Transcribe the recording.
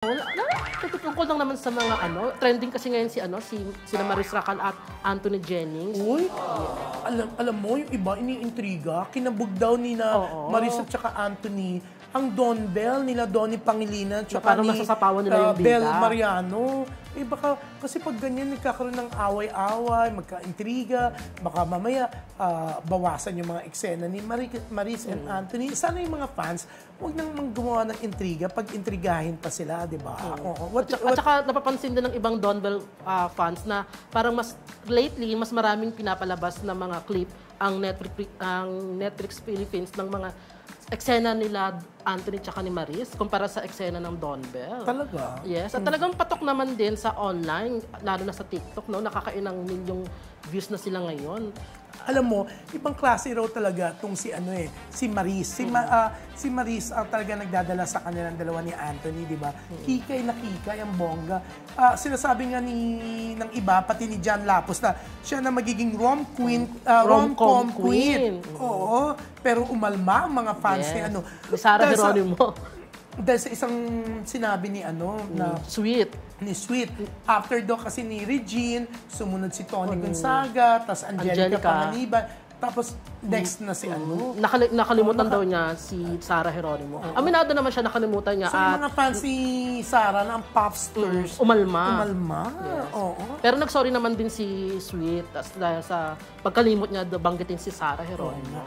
Tungkol lang naman sa mga trending kasi ngayon sina Maris Racal at Anthony Jennings. Uy, alam mo, yung iba iniintriga, kinabog daw ni na Maris at saka Anthony, ang Don Bell nila Donnie Pangilinan tsaka parang nasasapawan nila yung bida. Bel Mariano. Eh baka, kasi pag ganyan nagkakaroon ng away-away, magka-intriga, baka mamaya bawasan yung mga eksena ni Maris and Anthony. Sana yung mga fans, huwag nang gumawa ng intriga pag intrigahin pa sila, di ba? At saka napapansin din ng ibang Don Bell fans na parang lately, mas maraming pinapalabas na mga clip ang Netflix Philippines ng mga eksena nila Anthony tsaka ni Maris kumpara sa eksena ng Don Bell. Talaga? Yes. At talagang patok naman din sa online, lalo na sa TikTok, no? Nakakailang milyong views na sila ngayon. Alam mo, ibang klase raw talaga itong si Maris. Si Maris ang talaga nagdadala sa kanilang dalawa ni Anthony, di ba? Hikay na hikay, ang bongga. Sinasabi nga ng iba, pati ni John Lapus, na siya na magiging rom-com queen. Oo, pero umalma ang mga fans ni Ni Sarah Geronimo. Dahil sa isang sinabi ni na Sweet. After daw kasi ni Regine, sumunod si Tony Gonzaga, tapos Angelica Panganiban, tapos next na si Nakalimutan daw niya si Sarah Geronimo. Aminado naman siya, nakalimutan niya. So yung mga fans ni Sarah na ang popsters, umalma. Yes. Oo. Pero nag-sorry naman din si Sweet dahil sa pagkalimot niya banggitin si Sarah Geronimo.